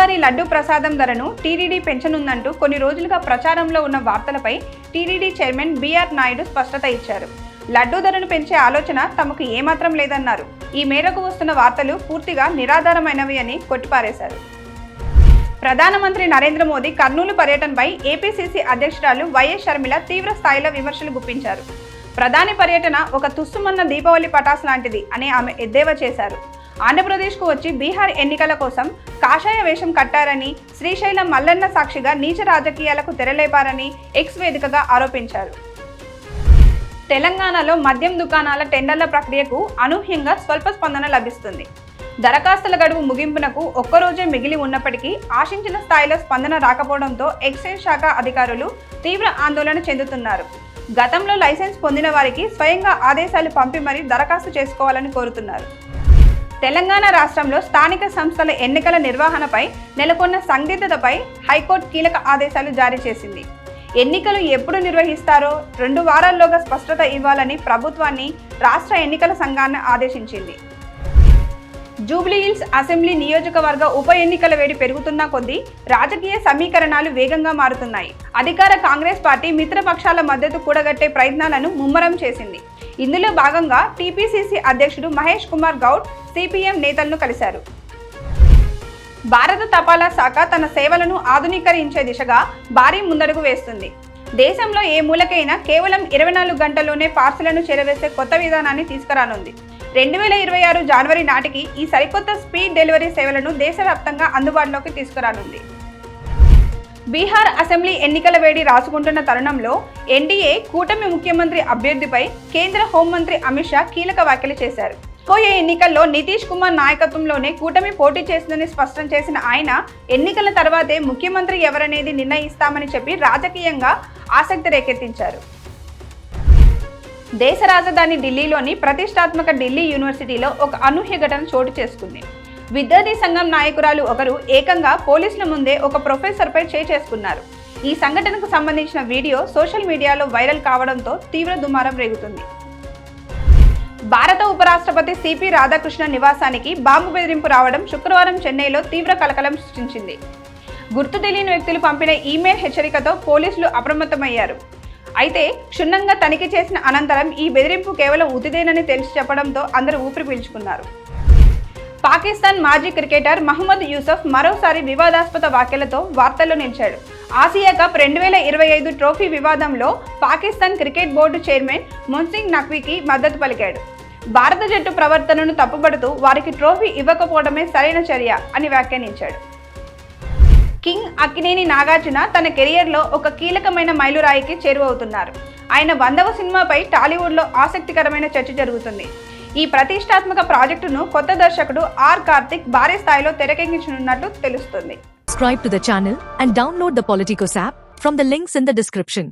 రోజువారీ లడ్డూ ప్రసాదం ధరను టీటీడీ పెంచనుందంటూ కొన్ని రోజులుగా ప్రచారంలో ఉన్న వార్తలపై టీటీడీ చైర్మన్ బీఆర్ నాయుడు స్పష్టత ఇచ్చారు. లడ్డూ ధరను పెంచే ఆలోచన తమకు ఏమాత్రం లేదన్నారు. ఈ మేరకు వస్తున్న వార్తలు పూర్తిగా నిరాధారమైనవి అని కొట్టిపారేశారు. ప్రధానమంత్రి నరేంద్ర మోదీ కర్నూలు పర్యటనపై ఏపీసీసీ అధ్యక్షురాలు వైఎస్ షర్మిల తీవ్ర స్థాయిలో విమర్శలు గుప్పించారు. ప్రధాని పర్యటన ఒక తుస్సుమన్న దీపావళి పటాస్ లాంటిది అని ఆమె ఎద్దేవా చేశారు. ఆంధ్రప్రదేశ్కు వచ్చి బీహార్ ఎన్నికల కోసం కాషాయ వేషం కట్టారని, శ్రీశైలం మల్లన్న సాక్షిగా నీచ రాజకీయాలకు తెరలేపారని ఎక్స్ వేదికగా ఆరోపించారు. తెలంగాణలో మద్యం దుకాణాల టెండర్ల ప్రక్రియకు అనూహ్యంగా స్వల్ప స్పందన లభిస్తుంది. దరఖాస్తుల గడువు ముగింపునకు ఒక్కరోజే మిగిలి ఉన్నప్పటికీ ఆశించిన స్థాయిలో స్పందన రాకపోవడంతో ఎక్సైజ్ శాఖ అధికారులు తీవ్ర ఆందోళన చెందుతున్నారు. గతంలో లైసెన్స్ పొందిన వారికి స్వయంగా ఆదేశాలు పంపి మరీ దరఖాస్తు చేసుకోవాలని కోరుతున్నారు. తెలంగాణ రాష్ట్రంలో స్థానిక సంస్థల ఎన్నికల నిర్వహణపై నెలకొన్న సందిగ్ధతపై హైకోర్టు కీలక ఆదేశాలు జారీ చేసింది. ఎన్నికలు ఎప్పుడు నిర్వహిస్తారో 2 వారాల్లోగా స్పష్టత ఇవ్వాలని ప్రభుత్వాన్ని రాష్ట్ర ఎన్నికల సంఘాన్ని ఆదేశించింది. జూబ్లీహిల్స్ అసెంబ్లీ నియోజకవర్గ ఉప ఎన్నికల వేడి పెరుగుతున్న కొద్దీ రాజకీయ సమీకరణాలు వేగంగా మారుతున్నాయి. అధికార కాంగ్రెస్ పార్టీ మిత్రపక్షాల మద్దతు కూడగట్టే ప్రయత్నాలను ముమ్మరం చేసింది. ఇందులో భాగంగా టీపీసీసీ అధ్యక్షుడు మహేష్ కుమార్ గౌడ్ సిపిఎం నేతలను కలిశారు. భారత తపాలా శాఖ తన సేవలను ఆధునీకరించే దిశగా భారీ ముందడుగు వేస్తుంది. దేశంలో ఏ మూలకైనా కేవలం 24 గంటల్లోనే పార్సెలను చేరవేసే కొత్త విధానాన్ని తీసుకురానుంది. 2026 జనవరి నాటికి ఈ సరికొత్త స్పీడ్ డెలివరీ సేవలను దేశవ్యాప్తంగా అందుబాటులోకి తీసుకురానుంది. బీహార్ అసెంబ్లీ ఎన్నికల వేడి రాసుకుంటున్న తరుణంలో ఎన్డీఏ కూటమి ముఖ్యమంత్రి అభ్యర్థిపై కేంద్ర హోంమంత్రి అమిత్ షా కీలక వ్యాఖ్యలు చేశారు. పోయే ఎన్నికల్లో నితీష్ కుమార్ నాయకత్వంలోనే కూటమి పోటీ చేస్తుందని స్పష్టం చేసిన ఆయన ఎన్నికల తర్వాతే ముఖ్యమంత్రి ఎవరనేది నిర్ణయిస్తామని చెప్పి రాజకీయంగా ఆసక్తి రేకెత్తించారు. దేశ రాజధాని ఢిల్లీలోని ప్రతిష్టాత్మక ఢిల్లీ యూనివర్సిటీలో ఒక అనూహ్య ఘటన చోటు చేసుకుంది. విద్యార్థి సంఘం నాయకురాలు ఒకరు ఏకంగా పోలీసుల ముందే ఒక ప్రొఫెసర్పై చేసుకున్నారు. ఈ సంఘటనకు సంబంధించిన వీడియో సోషల్ మీడియాలో వైరల్ కావడంతో తీవ్ర దుమారం రేగుతుంది. భారత ఉపరాష్ట్రపతి సిపి రాధాకృష్ణ నివాసానికి బాంబు బెదిరింపు రావడం శుక్రవారం చెన్నైలో తీవ్ర కలకలం సృష్టించింది. గుర్తు తెలియని వ్యక్తులు పంపిన ఈమెయిల్ హెచ్చరికతో పోలీసులు అప్రమత్తమయ్యారు. అయితే క్షుణ్ణంగా తనిఖీ చేసిన అనంతరం ఈ బెదిరింపు కేవలం ఉతిదేనని తెలిసి చెప్పడంతో అందరూ ఊపిరి పీల్చుకున్నారు. పాకిస్తాన్ మాజీ క్రికెటర్ మహమ్మద్ యూసఫ్ మరోసారి వివాదాస్పద వ్యాఖ్యలతో వార్తల్లో నిలిచాడు. ఆసియా కప్ 2025 ట్రోఫీ వివాదంలో Pakistan cricket board chairman Mohsin నఖ్వీకి మద్దతు పలికాడు. భారత జట్టు ప్రవర్తనను తప్పుపడుతూ వారికి ట్రోఫీ ఇవ్వకపోవడమే సరైన చర్య అని వ్యాఖ్యానించాడు. కింగ్ అక్కినేని నాగార్జున తన కెరియర్లో ఒక కీలకమైన మైలురాయికి చేరువవుతున్నారు. ఆయన 100వ సినిమాపై టాలీవుడ్లో ఆసక్తికరమైన చర్చ జరుగుతుంది. ఈ ప్రతిష్టాత్మక ప్రాజెక్టును కొత్త దర్శకుడు ఆర్ కార్తిక్ భారీ స్థాయిలో తెరకెక్కించనున్నట్లు తెలుస్తుంది. Subscribe to the channel and download the Politicos app from the links in the description.